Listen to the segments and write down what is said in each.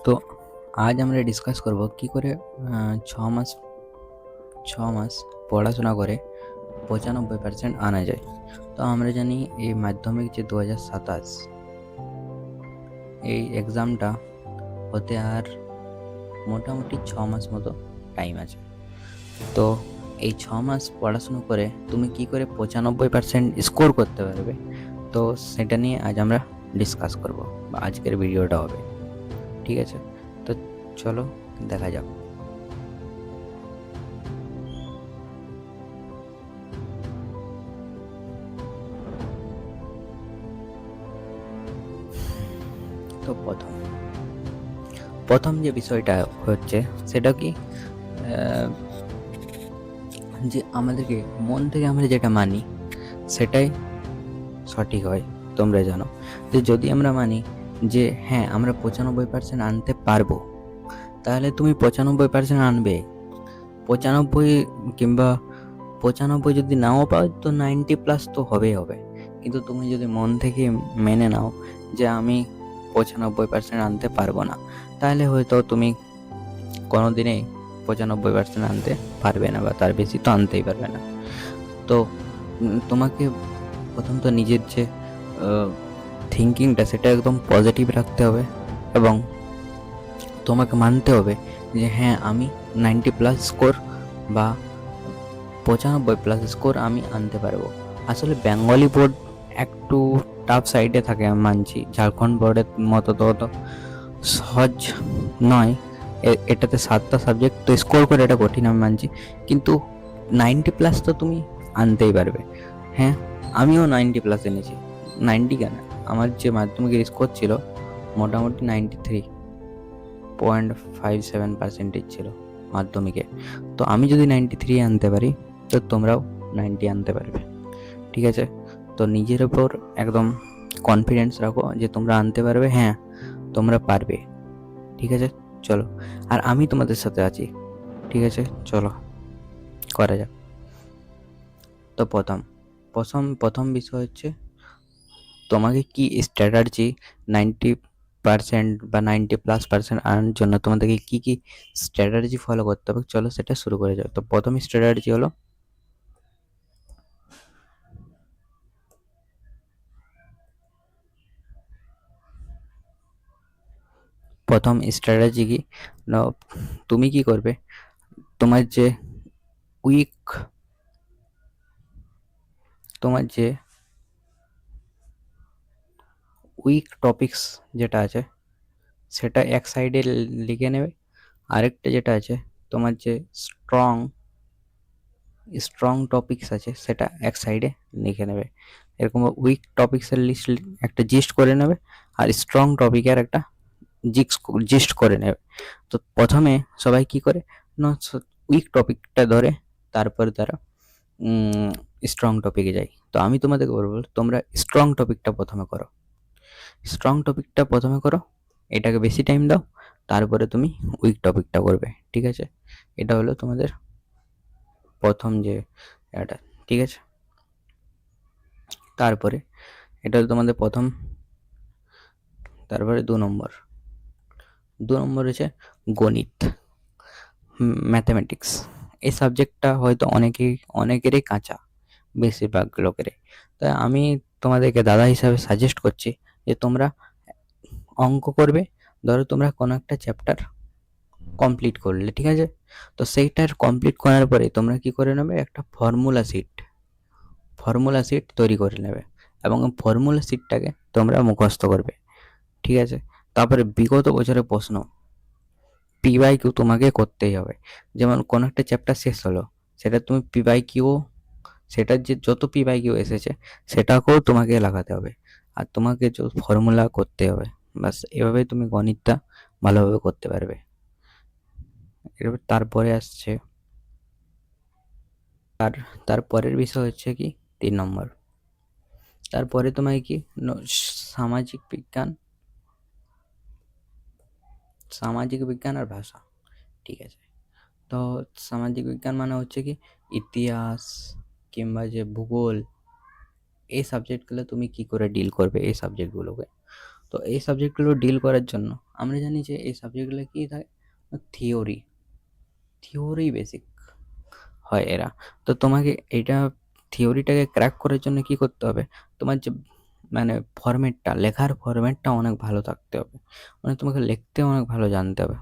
তো আজ আমরা ডিসকাস করব কি করে ছ মাস পড়াশোনা করে 95% আনা যায়। তো আমরা জানি এই মাধ্যমিক যে 2027 এই এক্সামটা হতে আর মোটামুটি 6 মাস মতো টাইম আছে। তো এই 6 মাস পড়াশুনো করে তুমি কি করে 95% স্কোর করতে পারবে, তো সেটা নিয়ে আজ আমরা ডিসকাস করব বা আজকের ভিডিওটা হবে। ঠিক আছে, তো চলো দেখা যাক। তো প্রথম যে বিষয়টা হচ্ছে সেটা কি, যে আমাদেরকে মন থেকে আমরা যেটা মানি সেটাই সঠিক হয়। তোমরা জানো যে যদি আমরা মানি যে হ্যাঁ আমরা 95% আনতে পারবো, তাহলে তুমি 95% আনবে। 95 কিংবা 95 যদি নাও পাও তো 90+ তো হবে। কিন্তু তুমি যদি মন থেকে মেনে নাও যে আমি 95% আনতে পারবো না, তাহলে হয়তো তুমি কোনোদিনই 95% আনতে পারবে না, বা তার বেশি তো আনতেই পারবে না। তো তোমাকে প্রথমত নিজের যে থিঙ্কিংটা সেটা একদম পজিটিভ রাখতে হবে, এবং তোমাকে মানতে হবে যে হ্যাঁ আমি 90+ স্কোর বা 95+ স্কোর আমি আনতে পারবো। আসলে বেঙ্গলি বোর্ড একটু টাফ সাইডে থাকে, আমি মানছি। ঝাড়খণ্ড বোর্ডের মতো তো অত সহজ নয়। এটাতে 7টা সাবজেক্ট তো স্কোর করে এটা কঠিন, আমি মানছি। কিন্তু 90+ তো তুমি আনতেই পারবে। হ্যাঁ, আমিও 90+ এনেছি। 90 কেন, আমার যে মাধ্যমিকের স্কোর ছিল মোটামুটি 93.57% ছিল মাধ্যমিকে। তো আমি যদি 93 আনতে পারি, তো তোমরাও 90 আনতে পারবে। ঠিক আছে, তো নিজের ওপর একদম কনফিডেন্স রাখো যে তোমরা আনতে পারবে। হ্যাঁ, তোমরা পারবে। ঠিক আছে, চলো, আর আমি তোমাদের সাথে আছি। ঠিক আছে, চলো করা যাক। তো প্রথম বিষয় হচ্ছে তোমাকে কি স্ট্র্যাটাজি 90% বা 90+% আনার জন্য তোমাদেরকে কি কি স্ট্র্যাটাজি ফলো করতে হবে, চলো সেটা শুরু করে যাও। তো প্রথম স্ট্র্যাটাজি হলো, কি না, তুমি কি করবে, তোমার যে উইক তোমার যে উইক টপিকস যেটা আছে সেটা এক সাইডে লিখে নেবে। আরেকটা যেটা আছে তোমার যে স্ট্রং স্ট্রং টপিকস আছে সেটা এক সাইডে লিখে নেবে। এরকম উইক টপিক্সের লিস্ট একটা জিস্ট করে নেবে, আর স্ট্রং টপিকের একটা জিস্ট করে নেবে। তো প্রথমে সবাই কি করে না, উইক টপিকটা ধরে তারপর তারা স্ট্রং টপিকে যায়। তো আমি তোমাদেরকে বলবো তোমরা স্ট্রং টপিকটা প্রথমে করো, এটাকে বেশি টাইম দাও, তারপরে তুমি উইক টপিকটা করবে। ঠিক আছে, এটা হলো তোমাদের প্রথম যে এটা। ঠিক আছে, তারপরে এটা হলো তোমাদের প্রথম। তারপরে 2 নম্বর হচ্ছে গণিত, ম্যাথামেটিক্স। এই সাবজেক্টটা হয়তো অনেকেরই কাঁচা, বেশিরভাগ লোকেরই। তাই আমি তোমাদেরকে দাদা হিসাবে সাজেস্ট করছি যে তোমরা অঙ্ক করবে। ধরো তোমরা কোনো একটা চ্যাপ্টার কমপ্লিট করলে, ঠিক আছে, তো সেইটার কমপ্লিট করার পরে তোমরা কি করে নেবে, একটা ফর্মুলা শিট তৈরি করে নেবে, এবং ফর্মুলা শিটটাকে তোমরা মুখস্থ করবে। ঠিক আছে, তারপরে বিগত বছরের প্রশ্ন PYQ তোমাকে করতেই হবে। যেমন কোনো একটা চ্যাপ্টার শেষ হলো, সেটা তুমি PYQ, সেটার যে যত PYQ এসেছে সেটাকেও তোমাকে লাগাতে হবে, আর তোমাকে ফর্মুলা করতে হবে। বাস এভাবে তুমি গণিতটা ভালোভাবে করতে পারবে। এবার তারপরে আসছে তারপরের বিষয় হচ্ছে কি 3 নম্বর। তারপরে তোমাকে কি সামাজিক বিজ্ঞান আর ভাষা। ঠিক আছে, তো সামাজিক বিজ্ঞান মানে হচ্ছে কি ইতিহাস কিংবা যে ভূগোল, এই সাবজেক্টগুলো তুমি কি করে ডিল করবে এই সাবজেক্টগুলোকে। তো এই সাবজেক্টগুলো ডিল করার জন্য আমরা জানি যে এই সাবজেক্টগুলো কী থাকে, থিওরি থিওরি বেসিক হয় এরা। তো তোমাকে এটা থিওরিটাকে ক্র্যাক করার জন্য কি করতে হবে, তোমার যে মানে ফরম্যাটটা, লেখার ফরম্যাটটা অনেক ভালো থাকতে হবে, মানে তোমাকে লিখতে অনেক ভালো জানতে হবে,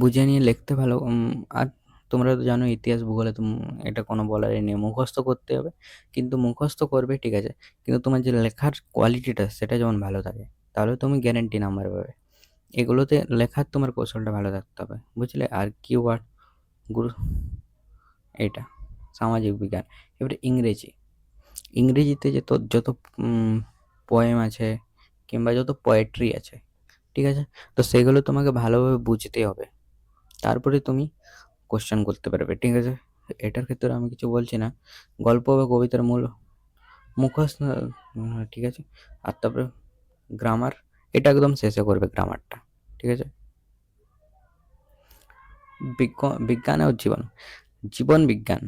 বুঝে নিয়ে লিখতে ভালো। আর তোমরা তো জানো ইতিহাস ভূগোলে এটা কোনো বলারই নেই, মুখস্থ করতে হবে, কিন্তু মুখস্থ করবে ঠিক আছে, কিন্তু তোমার যে লেখার কোয়ালিটিটা সেটা যেমন ভালো থাকে, তাহলে তুমি গ্যারেন্টি নাম্বার পাবে। এগুলোতে লেখার তোমার কৌশলটা ভালো থাকতে হবে, বুঝলে। আর কিওয়ার্ড গুরু এটা সামাজিক বিজ্ঞান। এবারে ইংরেজিতে যত পোয়েম আছে কিংবা যত পোয়েট্রি আছে, ঠিক আছে, তো সেগুলো তোমাকে ভালোভাবে বুঝতে হবে, তারপরে তুমি কোশ্চেন করতে পারবে, ঠিক আছে। এটার ক্ষেত্রে আমি কিছু বলছি না, গল্প বা কবিতার মূল মুখস্থ, ঠিক আছে। আর তারপরে গ্রামার, এটা একদম শেষে করবে গ্রামারটা, ঠিক আছে। বিজ্ঞান ও জীবন বিজ্ঞান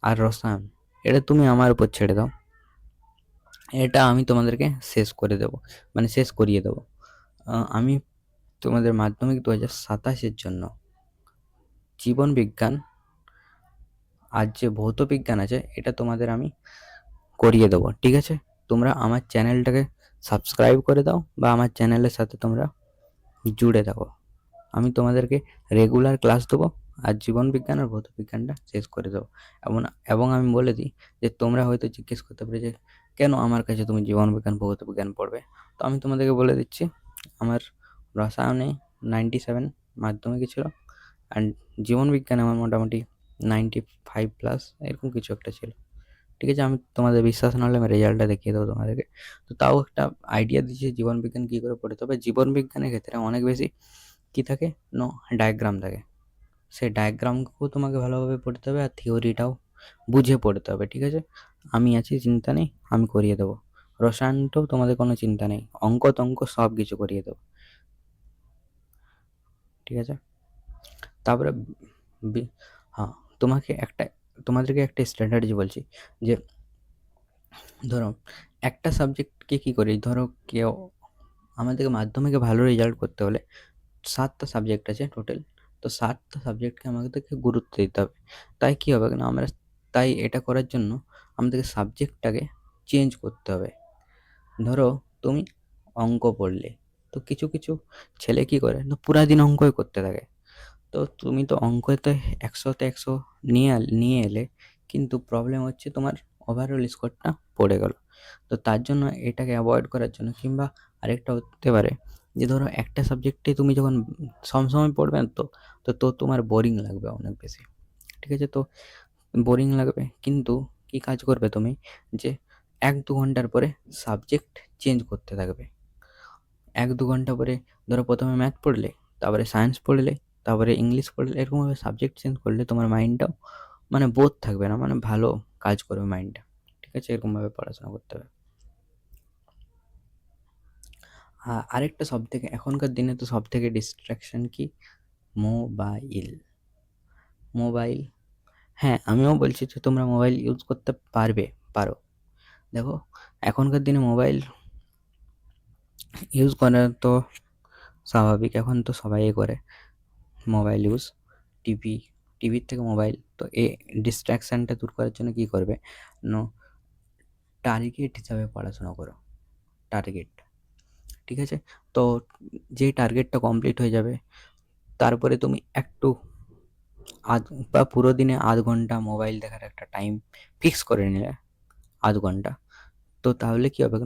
আর রসায়ন, এটা তুমি আমার উপর ছেড়ে দাও, এটা আমি তোমাদেরকে শেষ করে দেবো, মানে শেষ করিয়ে দেবো। আমি তোমাদের মাধ্যমিক 2027-এর জন্য জীবন বিজ্ঞান আর যে ভৌত বিজ্ঞান আছে এটা তোমাদের আমি করিয়ে দেবো, ঠিক আছে। তোমরা আমার চ্যানেলটাকে সাবস্ক্রাইব করে দাও বা আমার চ্যানেলের সাথে তোমরা জুড়ে থাকো, আমি তোমাদেরকে রেগুলার ক্লাস দেবো আর জীবন বিজ্ঞান আর ভৌত বিজ্ঞানটা শেষ করে দেবো। এবং আমি বলে দিই যে তোমরা হয়তো জিজ্ঞেস করতে পারে যে কেন আমার কাছে তুমি জীবন বিজ্ঞান ভৌত বিজ্ঞান পড়বে, তো আমি তোমাদেরকে বলে দিচ্ছি, আমার রসায়নে 97 মাধ্যমিকে ছিল, অ্যান্ড জীবন বিজ্ঞানে আমার মোটামুটি 95+ এরকম কিছু একটা ছিল, ঠিক আছে। আমি তোমাদের বিশ্বাস না হলে আমি রেজাল্টটা দেখিয়ে দেবো তোমাদেরকে। তো তাও একটা আইডিয়া দিচ্ছি জীবন বিজ্ঞান কী করে পড়ে, তবে জীবন বিজ্ঞানের ক্ষেত্রে অনেক বেশি কী থাকে, ডায়াগ্রাম থাকে, সেই ডায়াগ্রামকেও তোমাকে ভালোভাবে পড়তে হবে আর থিওরিটাও বুঝে পড়তে হবে, ঠিক আছে। আমি আছি, চিন্তা নেই, আমি করিয়ে দেবো। রসায়নটাও তোমাদের কোনো চিন্তা নেই, অঙ্ক তঙ্ক সব কিছু করিয়ে দেবো, ঠিক আছে। তারপরে হ্যাঁ, তোমাদেরকে একটা স্ট্র্যাটেজি বলছি, যে ধরো একটা সাবজেক্টকে কী করি, ধরো কেউ আমাদেরকে মাধ্যমিকে ভালো রেজাল্ট করতে হলে 7টা সাবজেক্ট আছে টোটাল, তো 7টা সাবজেক্টকে আমাদেরকে গুরুত্ব দিতে হবে। তাই কী হবে না, তাই এটা করার জন্য আমাদেরকে সাবজেক্টটাকে চেঞ্জ করতে হবে। ধরো তুমি অঙ্ক পড়লে, তো কিছু কিছু ছেলে কী করে না, পুরা দিন অঙ্কই করতে থাকে, তো তুমি তো অঙ্কতে 100তে 100 নিয়ে এলে, কিন্তু প্রবলেম হচ্ছে তোমার ওভারঅল স্কোরটা পড়ে গেল। তো তার জন্য এটাকে অ্যাভয়েড করার জন্য, কিংবা আরেকটা হতে পারে যে ধরো একটা সাবজেক্টে তুমি যখন সবসময় পড়বে না, তো তোমার বোরিং লাগবে অনেক বেশি, ঠিক আছে। তো বোরিং লাগবে, কিন্তু কি কাজ করবে তুমি, যে 1-2 ঘন্টার পরে সাবজেক্ট চেঞ্জ করতে থাকবে। 1-2 ঘন্টা পরে ধরো প্রথমে ম্যাথ পড়লে, তারপরে সায়েন্স পড়লে, তারপরে ইংলিশ পড়লে, এরকমভাবে সাবজেক্ট চেঞ্জ করলে তোমার মাইন্ডটাও মানে বোর থাকবে না, মানে ভালো কাজ করবে মাইন্ডটা, ঠিক আছে। এরকমভাবে পড়াশোনা করতে হবে। আরেকটা সবথেকে এখনকার দিনে তো সবথেকে ডিস্ট্র্যাকশন কি, মোবাইল। হ্যাঁ, আমিও বলছি যে তোমরা মোবাইল ইউজ করতে পারো। দেখো এখনকার দিনে মোবাইল ইউজ করা তো স্বাভাবিক, এখন তো সবাই করে মোবাইল ইউজ, টিভি টিভির থেকে মোবাইল। তো এই ডিস্ট্র্যাকশানটা দূর করার জন্য কী করবে, টার্গেট হিসাবে পড়াশোনা করো, টার্গেট, ঠিক আছে। তো যেই টার্গেটটা কমপ্লিট হয়ে যাবে, তারপরে তুমি একটু বা পুরো দিনে 1/2 ঘন্টা মোবাইল দেখার একটা টাইম ফিক্স করে নিলে, 1/2 ঘন্টা, তো তাহলে কী হবে,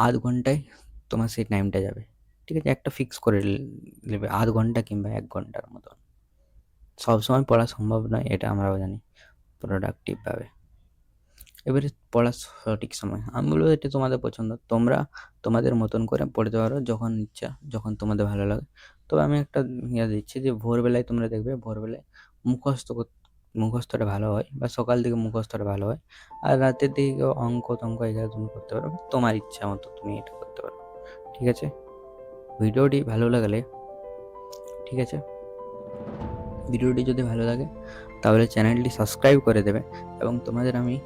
1/2 ঘন্টায় তোমার সেই টাইমটা যাবে, ঠিক আছে। একটা ফিক্স করে নেবে 1/2 ঘন্টা কিংবা 1 ঘন্টার মতো। সবসময় পড়া সম্ভব নয়, এটা আমরাও জানি, প্রোডাক্টিভভাবে। এবারে পড়ার সঠিক সময়, আমি বলবো এটা তোমাদের পছন্দ, তোমরা তোমাদের মতন করে পড়তে পারো যখন ইচ্ছা, যখন তোমাদের ভালো লাগে। তবে আমি একটা দিচ্ছি যে ভোরবেলায় তোমরা দেখবে, ভোরবেলায় মুখস্থটা ভালো হয়, বা সকাল দিকে মুখস্থটা ভালো হয়, আর রাতের দিকে অঙ্ক টঙ্ক এগুলো তুমি করতে পারো, তোমার ইচ্ছা মতো তুমি এটা করতে পারো, ঠিক আছে। ভিডিওটি ভালো লাগলে, ঠিক আছে, ভিডিওটি যদি ভালো লাগে তাহলে চ্যানেলটি সাবস্ক্রাইব করে দেবে, এবং তোমাদের আমি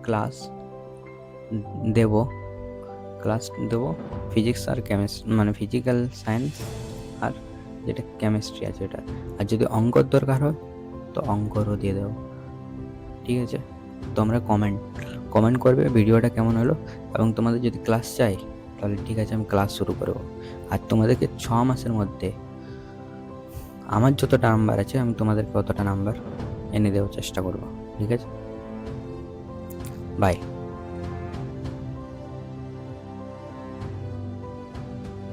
ক্লাস দেব ক্লাস দেবো ফিজিক্স আর মানে ফিজিক্যাল সায়েন্স আর যেটা কেমিস্ট্রি আছে এটা। আর যদি অঙ্কর দরকার হয় তো অঙ্করও দিয়ে দেবো, ঠিক আছে? তোমরা কমেন্ট করবে ভিডিওটা কেমন হলো, এবং তোমাদের যদি ক্লাস চাই তাহলে ঠিক আছে, আমি ক্লাস শুরু করবো। আর তোমাদেরকে 6 মাসের মধ্যে আমার যতটা নাম্বার আছে আমি তোমাদেরকে অতটা নাম্বার এনে দেওয়ার চেষ্টা করবো, ঠিক আছে? বাই।